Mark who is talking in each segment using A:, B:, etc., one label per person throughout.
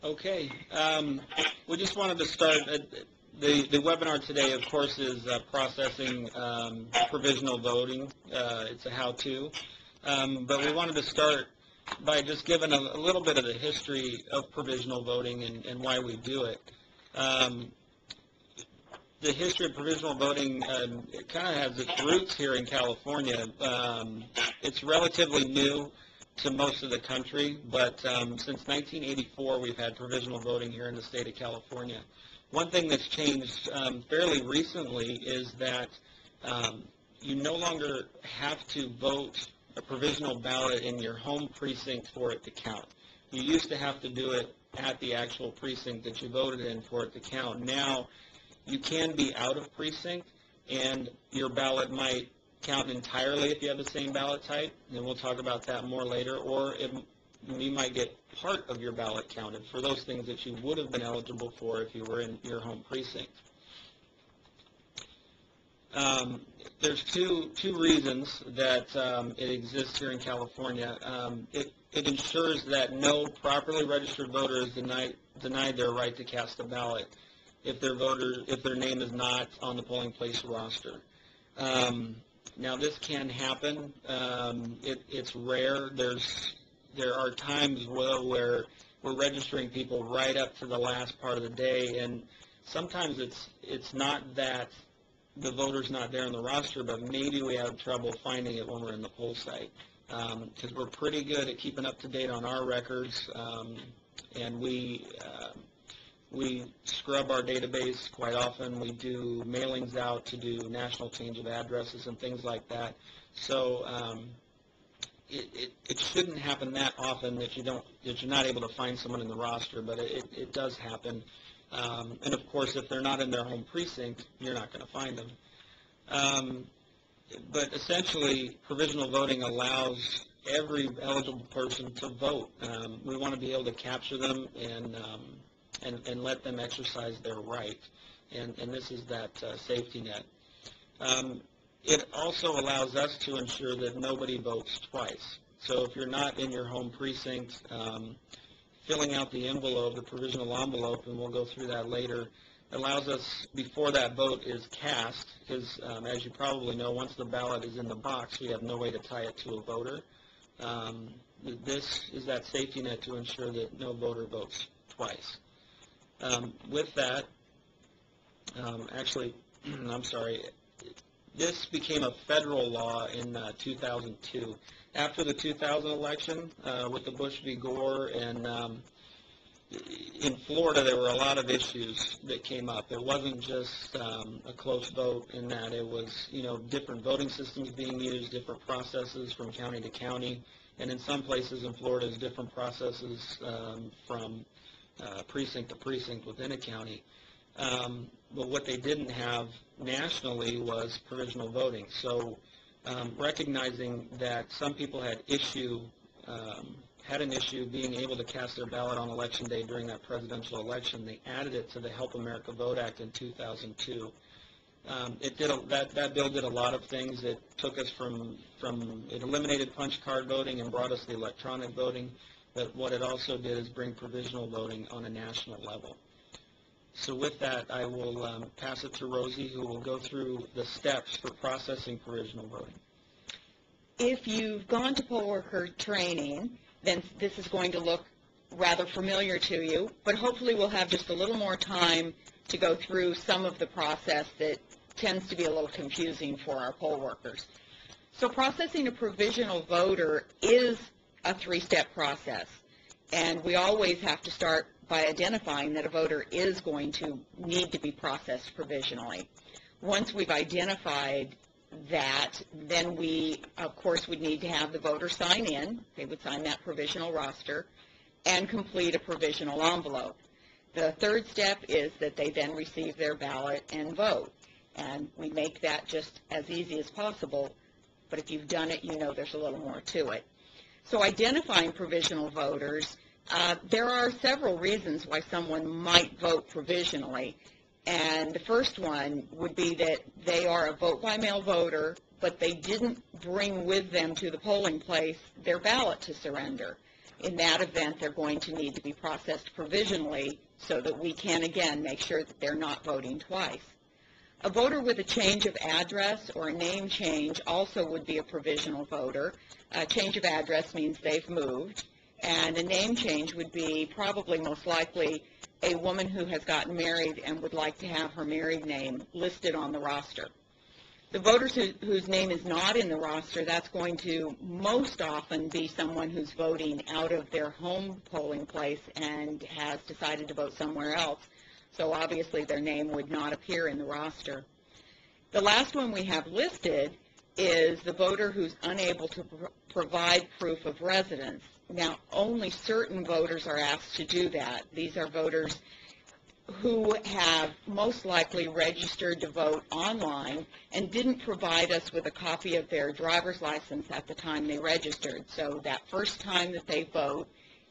A: Okay. We just wanted to start. The webinar today, of course, is processing provisional voting. It's a how-to. But we wanted to start by just giving a little bit of the history of provisional voting and why we do it. The history of provisional voting, it kind of has its roots here in California. It's relatively new to most of the country, but since 1984 we've had provisional voting here in the state of California. One thing that's changed fairly recently is that you no longer have to vote a provisional ballot in your home precinct for it to count. You used to have to do it at the actual precinct that you voted in for it to count. Now you can be out of precinct and your ballot might count entirely if you have the same ballot type, and we'll talk about that more later, or you might get part of your ballot counted for those things that you would have been eligible for if you were in your home precinct. There's two reasons that it exists here in California. It ensures that no properly registered voter is denied their right to cast a ballot if their name is not on the polling place roster. Now this can happen. It's rare. There are times where we're registering people right up to the last part of the day, and sometimes it's not that the voter's not there on the roster, but maybe we have trouble finding it when we're in the poll site, because we're pretty good at keeping up to date on our records, and we scrub our database quite often. We do mailings out to do national change of addresses and things like that. So it shouldn't happen that often that you're not able to find someone in the roster, but it does happen. And of course, if they're not in their home precinct, you're not going to find them. But essentially, provisional voting allows every eligible person to vote. We want to be able to capture them and let them exercise their right. And this is that safety net. It also allows us to ensure that nobody votes twice. So if you're not in your home precinct, filling out the envelope, the provisional envelope, and we'll go through that later, allows us, before that vote is cast, because as you probably know, once the ballot is in the box, we have no way to tie it to a voter. This is that safety net to ensure that no voter votes twice. With that, actually, I'm sorry, this became a federal law in 2002. After the 2000 election, with the Bush v. Gore, and in Florida, there were a lot of issues that came up. It wasn't just a close vote in that it was, different voting systems being used, different processes from county to county, and in some places in Florida, it's different processes from precinct to precinct within a county. But what they didn't have nationally was provisional voting. So recognizing that some people had an issue being able to cast their ballot on election day during that presidential election, they added it to the Help America Vote Act in 2002. That bill did a lot of things. It took us it eliminated punch card voting and brought us the electronic voting. But what it also did is bring provisional voting on a national level. So with that, I will pass it to Rosie, who will go through the steps for processing provisional voting.
B: If you've gone to poll worker training, then this is going to look rather familiar to you, but hopefully we'll have just a little more time to go through some of the process that tends to be a little confusing for our poll workers. So processing a provisional voter is a three-step process, and we always have to start by identifying that a voter is going to need to be processed provisionally. Once we've identified that, then we, of course, would need to have the voter sign in. They would sign that provisional roster and complete a provisional envelope. The third step is that they then receive their ballot and vote, and we make that just as easy as possible, but if you've done it, you know there's a little more to it. So identifying provisional voters, there are several reasons why someone might vote provisionally. And the first one would be that they are a vote-by-mail voter, but they didn't bring with them to the polling place their ballot to surrender. In that event, they're going to need to be processed provisionally so that we can, again, make sure that they're not voting twice. A voter with a change of address or a name change also would be a provisional voter. A change of address means they've moved, and a name change would be probably most likely a woman who has gotten married and would like to have her married name listed on the roster. The voters whose name is not in the roster, that's going to most often be someone who's voting out of their home polling place and has decided to vote somewhere else. So obviously their name would not appear in the roster. The last one we have listed is the voter who's unable to provide proof of residence. Now, only certain voters are asked to do that. These are voters who have most likely registered to vote online and didn't provide us with a copy of their driver's license at the time they registered. So that first time that they vote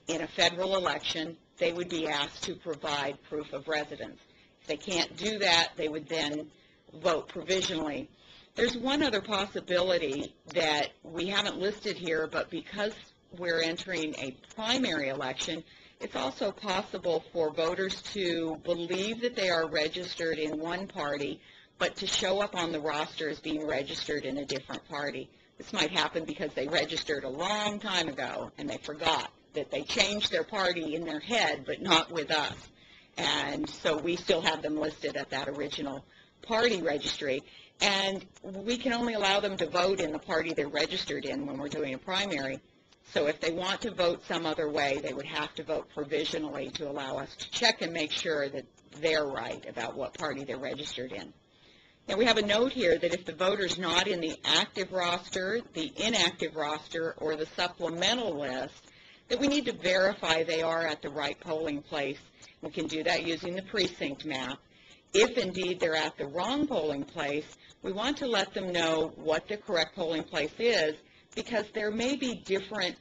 B: in a federal election, they would be asked to provide proof of residence. If they can't do that, they would then vote provisionally. There's one other possibility that we haven't listed here, but because we're entering a primary election, it's also possible for voters to believe that they are registered in one party, but to show up on the roster as being registered in a different party. This might happen because they registered a long time ago and they forgot that they changed their party in their head, but not with us. And so we still have them listed at that original party registry. And we can only allow them to vote in the party they're registered in when we're doing a primary. So if they want to vote some other way, they would have to vote provisionally to allow us to check and make sure that they're right about what party they're registered in. Now, we have a note here that if the voter's not in the active roster, the inactive roster, or the supplemental list, that we need to verify they are at the right polling place. We can do that using the precinct map. If indeed they're at the wrong polling place, we want to let them know what the correct polling place is, because there may be different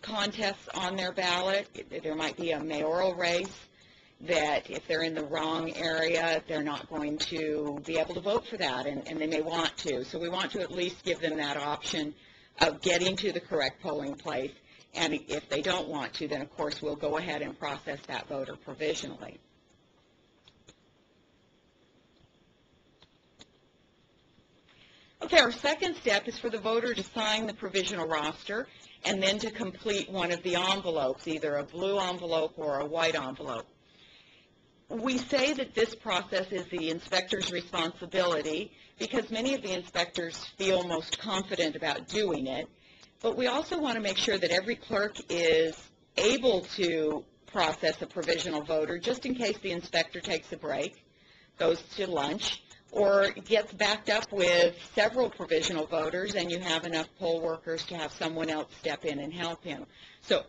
B: contests on their ballot. There might be a mayoral race that if they're in the wrong area, they're not going to be able to vote for that, and they may want to. So we want to at least give them that option of getting to the correct polling place. And if they don't want to, then of course we'll go ahead and process that voter provisionally. Okay, our second step is for the voter to sign the provisional roster and then to complete one of the envelopes, either a blue envelope or a white envelope. We say that this process is the inspector's responsibility because many of the inspectors feel most confident about doing it, but we also want to make sure that every clerk is able to process a provisional voter just in case the inspector takes a break, goes to lunch, or gets backed up with several provisional voters and you have enough poll workers to have someone else step in and help him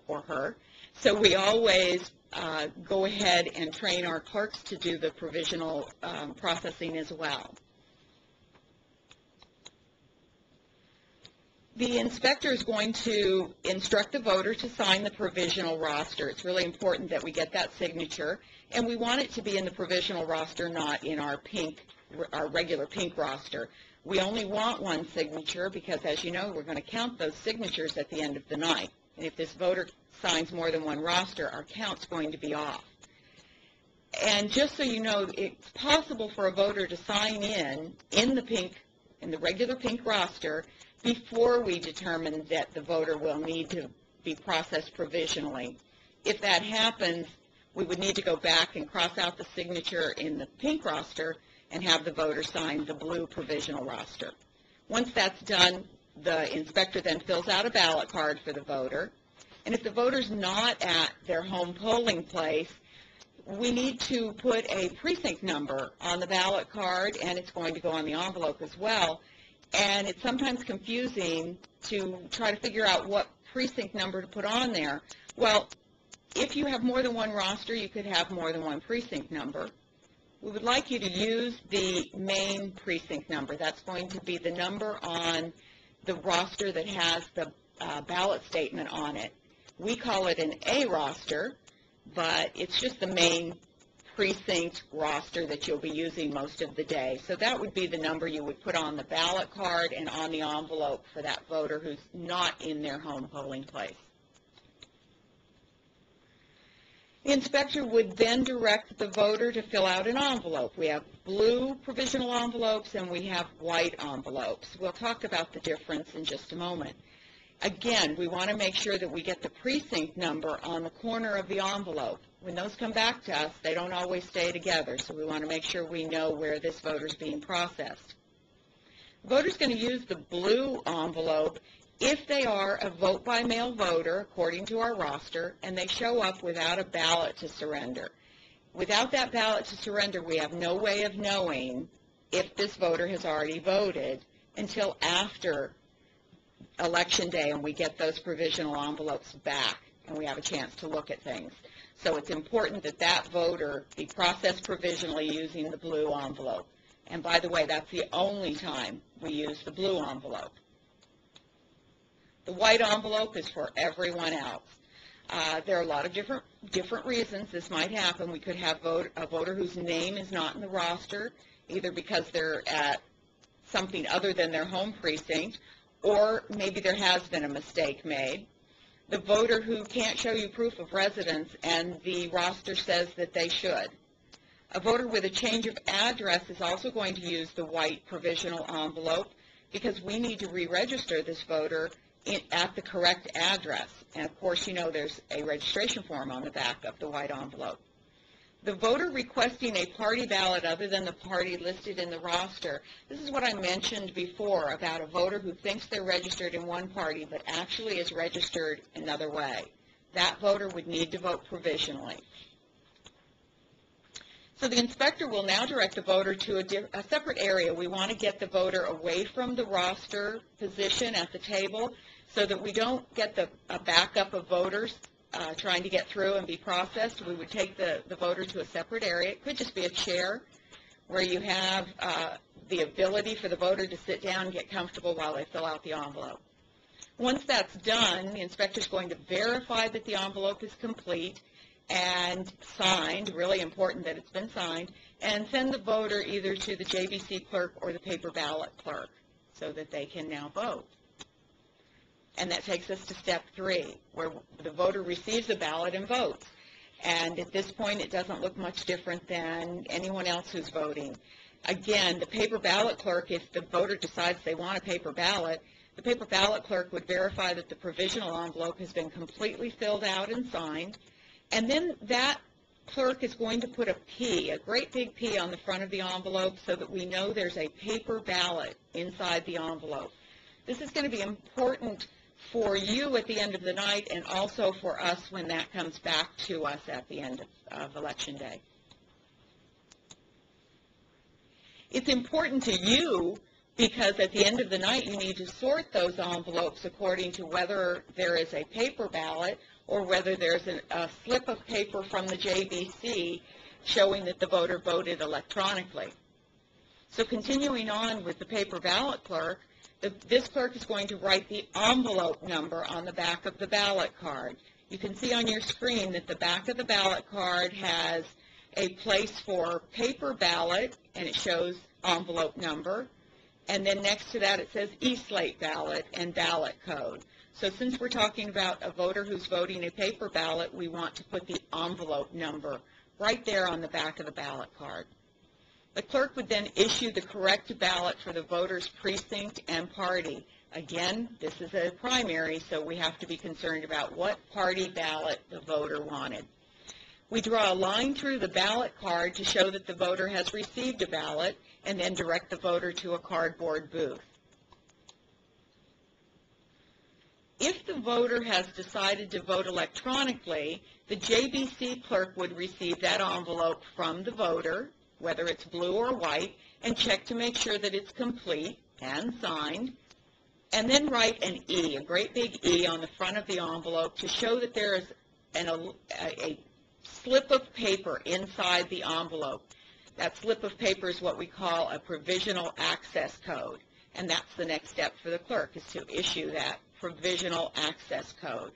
B: or her. So we always go ahead and train our clerks to do the provisional processing as well. The inspector is going to instruct the voter to sign the provisional roster. It's really important that we get that signature, and we want it to be in the provisional roster, not in our regular pink roster. We only want one signature because, as you know, we're going to count those signatures at the end of the night. And if this voter signs more than one roster, our count's going to be off. And just so you know, it's possible for a voter to sign in the regular pink roster before we determine that the voter will need to be processed provisionally. If that happens, we would need to go back and cross out the signature in the pink roster and have the voter sign the blue provisional roster. Once that's done, the inspector then fills out a ballot card for the voter. And if the voter's not at their home polling place, we need to put a precinct number on the ballot card, and it's going to go on the envelope as well. And it's sometimes confusing to try to figure out what precinct number to put on there. Well, if you have more than one roster, you could have more than one precinct number. We would like you to use the main precinct number. That's going to be the number on the roster that has the ballot statement on it. We call it an A roster, but it's just the main precinct roster that you'll be using most of the day. So that would be the number you would put on the ballot card and on the envelope for that voter who's not in their home polling place. The inspector would then direct the voter to fill out an envelope. We have blue provisional envelopes and we have white envelopes. We'll talk about the difference in just a moment. Again, we want to make sure that we get the precinct number on the corner of the envelope. When those come back to us, they don't always stay together, so we want to make sure we know where this voter is being processed. The voter's going to use the blue envelope if they are a vote-by-mail voter, according to our roster, and they show up without a ballot to surrender. Without that ballot to surrender, we have no way of knowing if this voter has already voted until after Election Day, and we get those provisional envelopes back, and we have a chance to look at things. So it's important that that voter be processed provisionally using the blue envelope. And by the way, that's the only time we use the blue envelope. The white envelope is for everyone else. There are a lot of different reasons this might happen. We could have a voter whose name is not in the roster, either because they're at something other than their home precinct, or maybe there has been a mistake made. The voter who can't show you proof of residence and the roster says that they should. A voter with a change of address is also going to use the white provisional envelope because we need to re-register this voter at the correct address. And of course, you know there's a registration form on the back of the white envelope. The voter requesting a party ballot other than the party listed in the roster, this is what I mentioned before about a voter who thinks they're registered in one party but actually is registered another way. That voter would need to vote provisionally. So the inspector will now direct the voter to a separate area. We want to get the voter away from the roster position at the table so that we don't get a backup of voters trying to get through and be processed. We would take the voter to a separate area. It could just be a chair where you have the ability for the voter to sit down and get comfortable while they fill out the envelope. Once that's done, the inspector is going to verify that the envelope is complete and signed, really important that it's been signed, and send the voter either to the JBC Clerk or the Paper Ballot clerk so that they can now vote. And that takes us to step 3, where the voter receives a ballot and votes. And at this point, it doesn't look much different than anyone else who's voting. Again, the Paper Ballot clerk, if the voter decides they want a paper ballot, the Paper Ballot clerk would verify that the provisional envelope has been completely filled out and signed. And then that clerk is going to put a P, a great big P on the front of the envelope so that we know there's a paper ballot inside the envelope. This is going to be important for you at the end of the night and also for us when that comes back to us at the end of Election Day. It's important to you because at the end of the night you need to sort those envelopes according to whether there is a paper ballot or whether there's a slip of paper from the JBC showing that the voter voted electronically. So continuing on with the Paper Ballot clerk, this clerk is going to write the envelope number on the back of the ballot card. You can see on your screen that the back of the ballot card has a place for paper ballot, and it shows envelope number. And then next to that it says eSlate ballot and ballot code. So since we're talking about a voter who's voting a paper ballot, we want to put the envelope number right there on the back of the ballot card. The clerk would then issue the correct ballot for the voter's precinct and party. Again, this is a primary, so we have to be concerned about what party ballot the voter wanted. We draw a line through the ballot card to show that the voter has received a ballot and then direct the voter to a cardboard booth. If the voter has decided to vote electronically, the JBC clerk would receive that envelope from the voter, whether it's blue or white, and check to make sure that it's complete and signed, and then write an E, a great big E on the front of the envelope to show that there is a slip of paper inside the envelope. That slip of paper is what we call a Provisional Access Code, and that's the next step for the clerk, is to issue that Provisional Access Code.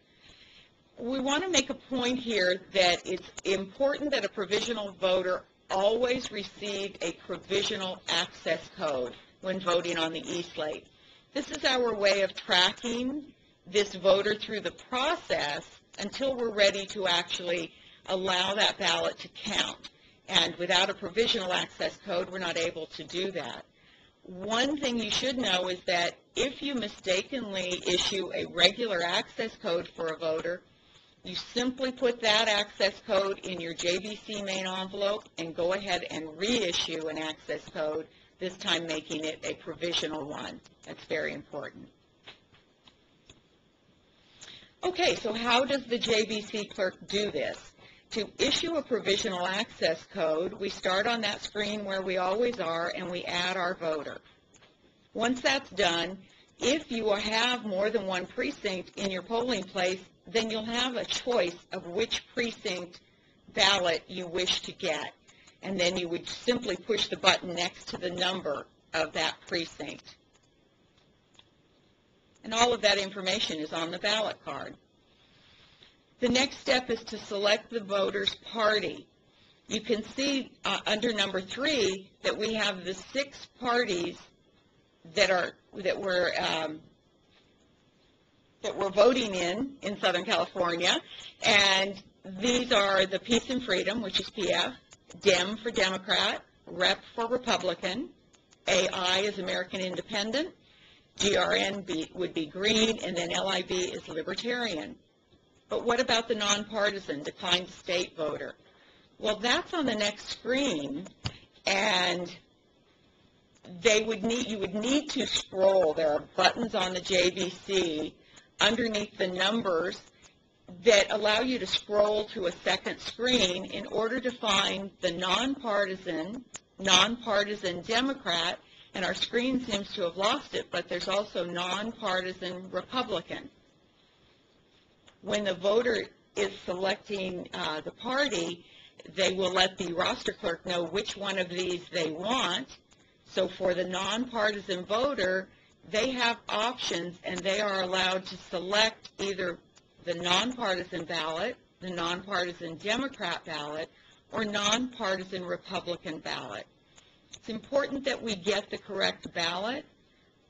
B: We want to make a point here that it's important that a provisional voter always receive a Provisional Access Code when voting on the eSlate. This is our way of tracking this voter through the process until we're ready to actually allow that ballot to count. And without a provisional access code, we're not able to do that. One thing you should know is that if you mistakenly issue a regular access code for a voter, you simply put that access code in your JBC main envelope and go ahead and reissue an access code, this time making it a provisional one. That's very important. Okay, so how does the JBC clerk do this? To issue a provisional access code, we start on that screen where we always are, and we add our voter. Once that's done, if you have more than one precinct in your polling place, then you'll have a choice of which precinct ballot you wish to get. And then you would simply push the button next to the number of that precinct. And all of that information is on the ballot card. The next step is to select the voter's party. You can see under number 3 that we have the 6 parties that we're voting in Southern California, and these are the Peace and Freedom, which is PF, Dem for Democrat, Rep for Republican, AI is American Independent, GRN would be Green, and then LIB is Libertarian. But what about the nonpartisan, declined state voter? Well, that's on the next screen, and you would need to scroll. There are buttons on the JBC underneath the numbers that allow you to scroll to a second screen in order to find the nonpartisan Democrat, and our screen seems to have lost it, but there's also nonpartisan Republican. When the voter is selecting the party, they will let the roster clerk know which one of these they want. So for the nonpartisan voter, they have options, and they are allowed to select either the nonpartisan ballot, the nonpartisan Democrat ballot, or nonpartisan Republican ballot. It's important that we get the correct ballot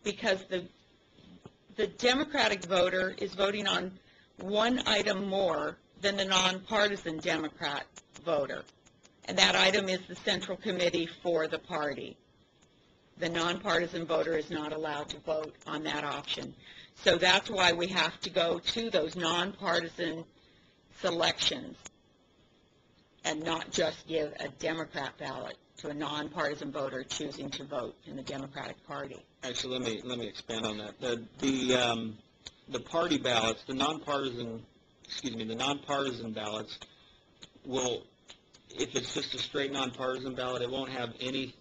B: because the Democratic voter is voting on one item more than the nonpartisan Democrat voter, and that item is the Central Committee for the party. The nonpartisan voter is not allowed to vote on that option. So that's why we have to go to those nonpartisan selections and not just give a Democrat ballot to a nonpartisan voter choosing to vote in the Democratic Party.
A: Actually, let me expand on that. The party ballots, the nonpartisan ballots will, if it's just a straight nonpartisan ballot, it won't have any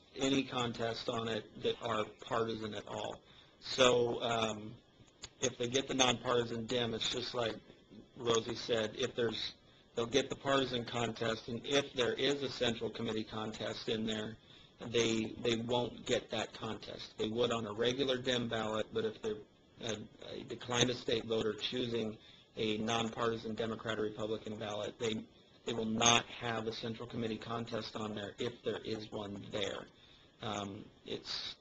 A: contests on it that are partisan at all. So if they get the nonpartisan Dem, it's just like Rosie said, they'll get the partisan contest, and if there is a Central Committee contest in there, they won't get that contest. They would on a regular Dem ballot, but if they're a declined a state voter choosing a nonpartisan Democrat or Republican ballot, they will not have a Central Committee contest on there if there is one there. It's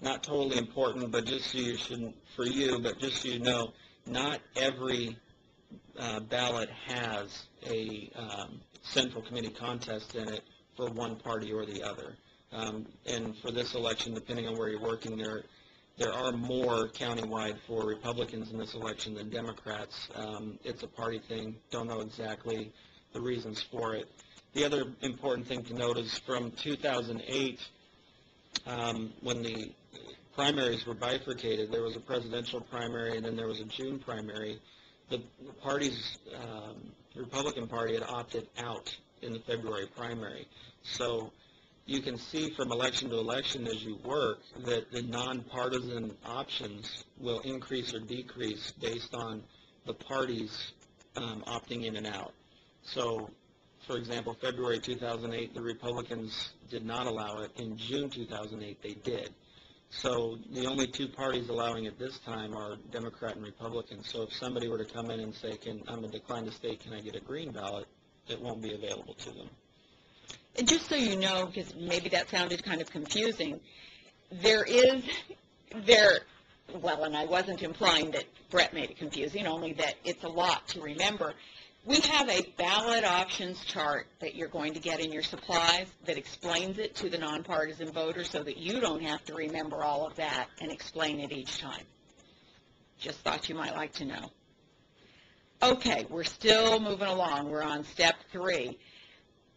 A: not totally important, but just so you just so you know, not every ballot has a Central Committee contest in it for one party or the other. And for this election, depending on where you're working, there are more countywide for Republicans in this election than Democrats. It's a party thing. Don't know exactly the reasons for it. The other important thing to note is from 2008, when the primaries were bifurcated, there was a presidential primary and then there was a June primary. The Republican Party had opted out in the February primary. So you can see from election to election as you work that the nonpartisan options will increase or decrease based on the parties opting in and out. So, for example, February 2008, the Republicans did not allow it. In June 2008, they did. So the only two parties allowing it this time are Democrat and Republican. So if somebody were to come in and say, I'm a declined state, can I get a green ballot, it won't be available to them.
B: And just so you know, because maybe that sounded kind of confusing, well, and I wasn't implying that Brett made it confusing, only that it's a lot to remember. We have a ballot options chart that you're going to get in your supplies that explains it to the nonpartisan voter so that you don't have to remember all of that and explain it each time. Just thought you might like to know. Okay, we're still moving along. We're on step 3.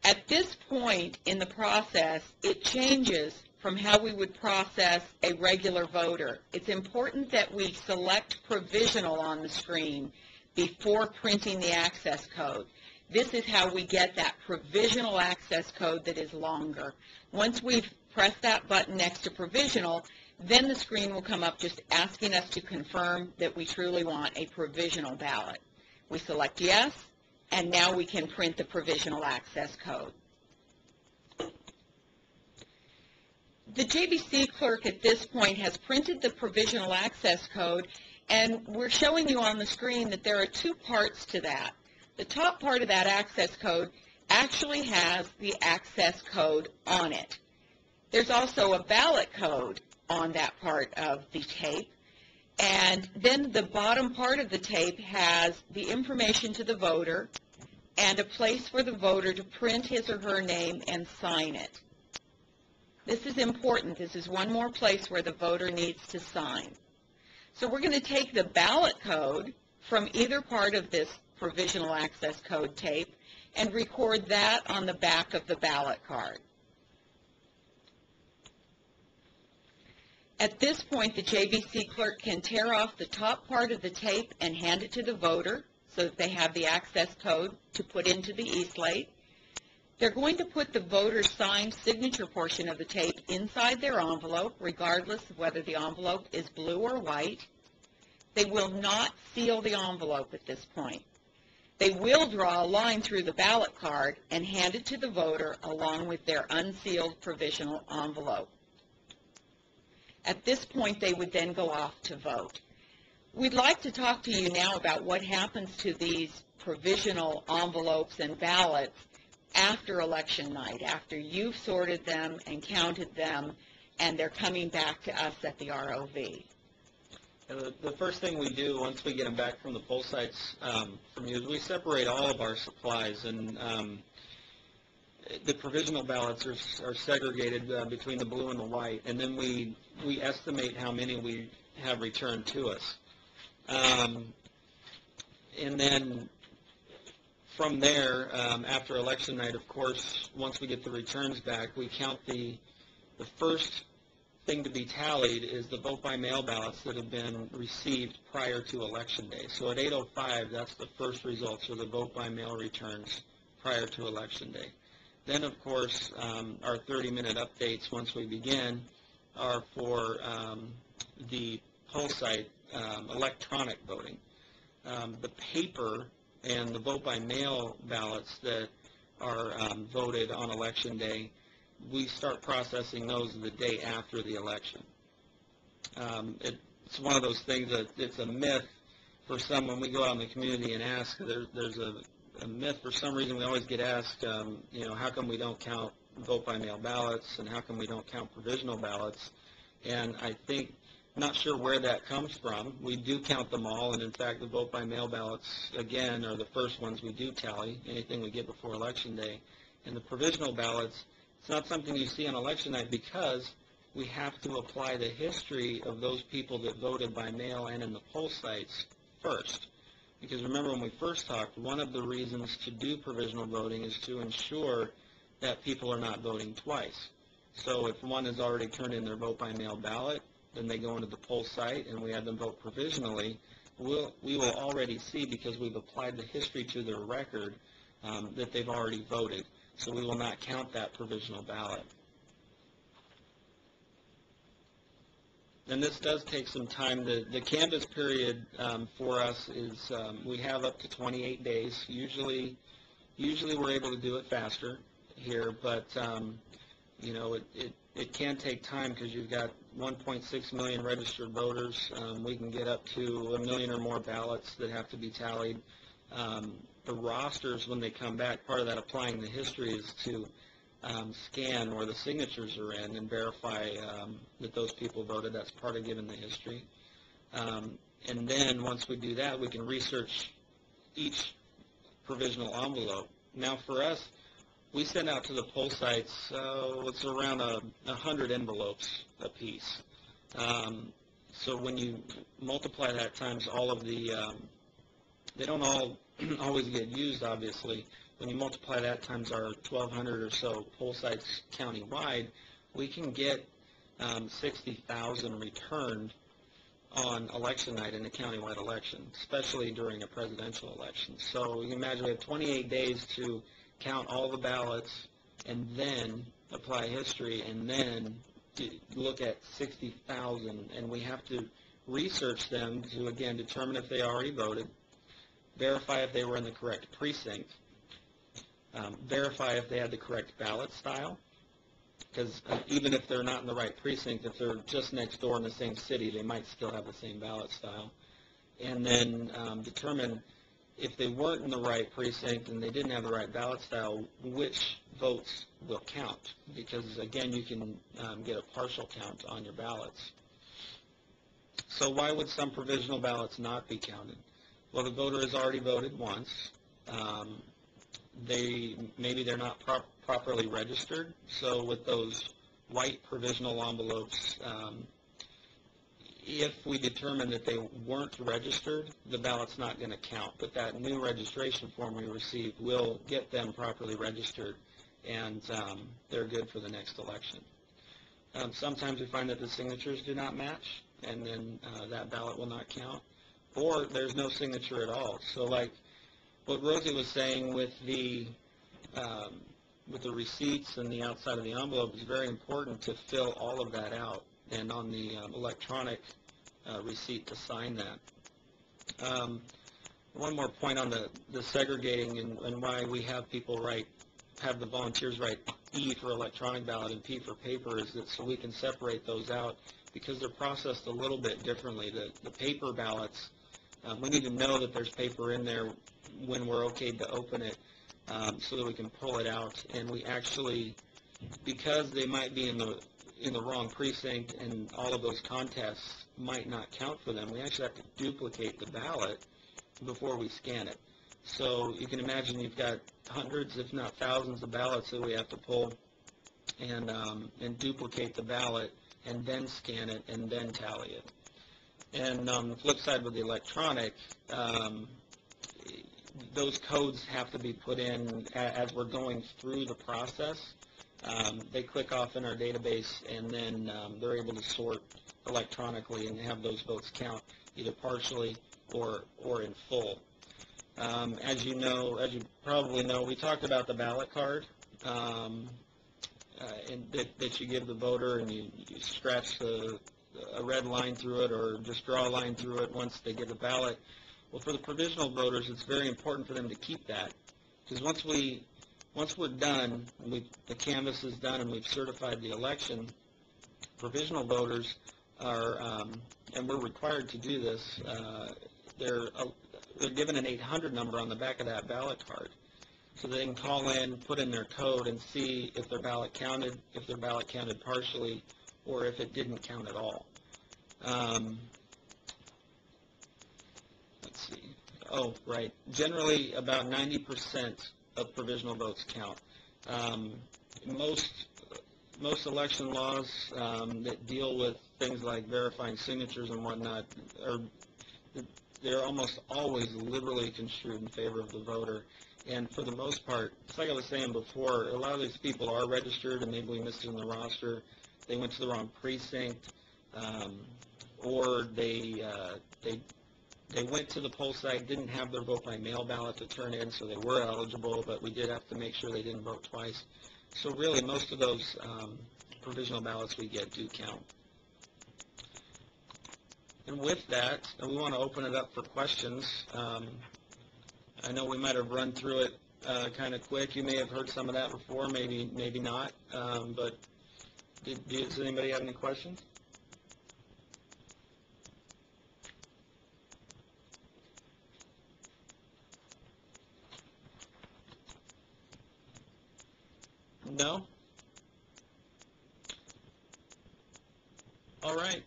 B: At this point in the process, it changes from how we would process a regular voter. It's important that we select provisional on the screen before printing the access code. This is how we get that provisional access code that is longer. Once we've pressed that button next to provisional, then the screen will come up just asking us to confirm that we truly want a provisional ballot. We select yes, and now we can print the provisional access code. The JBC clerk at this point has printed the provisional access code, and we're showing you on the screen that there are 2 parts to that. The top part of that access code actually has the access code on it. There's also a ballot code on that part of the tape, and then the bottom part of the tape has the information to the voter and a place for the voter to print his or her name and sign it. This is important. This is one more place where the voter needs to sign. So we're going to take the ballot code from either part of this provisional access code tape and record that on the back of the ballot card. At this point, the JBC clerk can tear off the top part of the tape and hand it to the voter so that they have the access code to put into the eSlate. They're going to put the voter's signed signature portion of the tape inside their envelope, regardless of whether the envelope is blue or white. They will not seal the envelope at this point. They will draw a line through the ballot card and hand it to the voter along with their unsealed provisional envelope. At this point, they would then go off to vote. We'd like to talk to you now about what happens to these provisional envelopes and ballots after election night, after you've sorted them and counted them, and they're coming back to us at the ROV.
A: The first thing we do once we get them back from the poll sites from you is we separate all of our supplies, and the provisional ballots are segregated between the blue and the white, and then we estimate how many we have returned to us. And then from there, after election night, of course, once we get the returns back, we count the first thing to be tallied is the vote-by-mail ballots that have been received prior to Election Day. So at 8:05, that's the first results of the vote-by-mail returns prior to Election Day. Then, of course, our 30-minute updates once we begin are for the poll site electronic voting. The paper and the vote-by-mail ballots that are voted on Election Day, we start processing those the day after the election. It's one of those things that it's a myth for some when we go out in the community and ask. There's a myth for some reason. We always get asked, how come we don't count vote-by-mail ballots and how come we don't count provisional ballots? And I think, not sure where that comes from. We do count them all, and in fact, the vote-by-mail ballots, again, are the first ones we do tally, anything we get before Election Day. And the provisional ballots, it's not something you see on election night because we have to apply the history of those people that voted by mail and in the poll sites first. Because remember when we first talked, one of the reasons to do provisional voting is to ensure that people are not voting twice. So if one has already turned in their vote-by-mail ballot, then they go into the poll site and we have them vote provisionally, we will already see, because we've applied the history to their record, that they've already voted. So we will not count that provisional ballot. And this does take some time. The canvass period for us is we have up to 28 days. Usually we're able to do it faster here, but it can take time because you've got 1.6 million registered voters. We can get up to 1 million or more ballots that have to be tallied. The rosters, when they come back, part of that applying the history is to scan where the signatures are in and verify that those people voted. That's part of giving the history. And then once we do that, we can research each provisional envelope. Now for us, we send out to the poll sites, it's around 100 envelopes a piece. So when you multiply that times all of the, they don't all always get used, obviously. When you multiply that times our 1,200 or so poll sites countywide, we can get 60,000 returned on election night in a countywide election, especially during a presidential election. So you can imagine we have 28 days to count all the ballots and then apply history and then look at 60,000, and we have to research them to, again, determine if they already voted, verify if they were in the correct precinct, verify if they had the correct ballot style, because even if they're not in the right precinct, if they're just next door in the same city, they might still have the same ballot style, and then determine if they weren't in the right precinct and they didn't have the right ballot style, which votes will count, because again, you can get a partial count on your ballots. So why would some provisional ballots not be counted? Well, the voter has already voted once. Maybe they're not properly registered. So with those white provisional envelopes, if we determine that they weren't registered, the ballot's not going to count. But that new registration form we receive will get them properly registered, and they're good for the next election. Sometimes we find that the signatures do not match, and then that ballot will not count. Or there's no signature at all. So like what Rosie was saying with the receipts and the outside of the envelope, is very important to fill all of that out, and on the electronic receipt to sign that. One more point on the segregating and why we have people have the volunteers write E for electronic ballot and P for paper, is that so we can separate those out, because they're processed a little bit differently. The paper ballots, we need to know that there's paper in there when we're okay to open it, so that we can pull it out. And we actually, because they might be in the wrong precinct and all of those contests might not count for them, we actually have to duplicate the ballot before we scan it. So you can imagine you've got hundreds, if not thousands, of ballots that we have to pull and duplicate the ballot and then scan it and then tally it. And on the flip side with the electronic, those codes have to be put in as we're going through the process. They click off in our database, and then they're able to sort electronically and have those votes count either partially or in full. As you probably know, we talked about the ballot card, and that you give the voter, and you scratch a red line through it or just draw a line through it once they get the ballot. Well, for the provisional voters, it's very important for them to keep that, because once we're done, and the canvass is done and we've certified the election, provisional voters are, and we're required to do this, they're given an 800 number on the back of that ballot card, so they can call in, put in their code, and see if their ballot counted, if their ballot counted partially, or if it didn't count at all. Let's see. Oh, right. Generally, about 90% of provisional votes count. Most election laws that deal with things like verifying signatures and whatnot they're almost always liberally construed in favor of the voter. And for the most part, it's like I was saying before, a lot of these people are registered, and maybe we missed it in the roster. They went to the wrong precinct, or they went to the poll site, didn't have their vote by mail ballot to turn in, so they were eligible, but we did have to make sure they didn't vote twice. So really, most of those provisional ballots we get do count. And with that, we want to open it up for questions. I know we might have run through it kind of quick. You may have heard some of that before, maybe not. But does anybody have any questions? No? All right.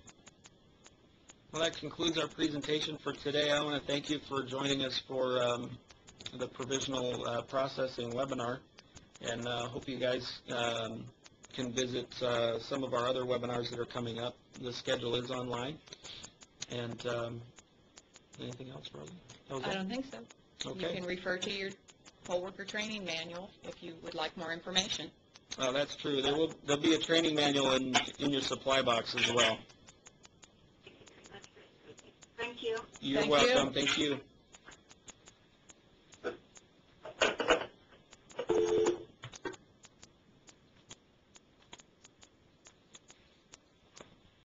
A: Well, that concludes our presentation for today. I want to thank you for joining us for the provisional processing webinar, and hope you guys can visit some of our other webinars that are coming up. The schedule is online. And anything else, Rosie?
B: I don't think so.
A: Okay.
B: You can refer to your poll worker training manual if you would like more information.
A: Oh, that's true. There'll be a training manual in your supply box as well.
C: Thank you.
A: You're
B: Thank
A: welcome.
B: you.
A: Thank you.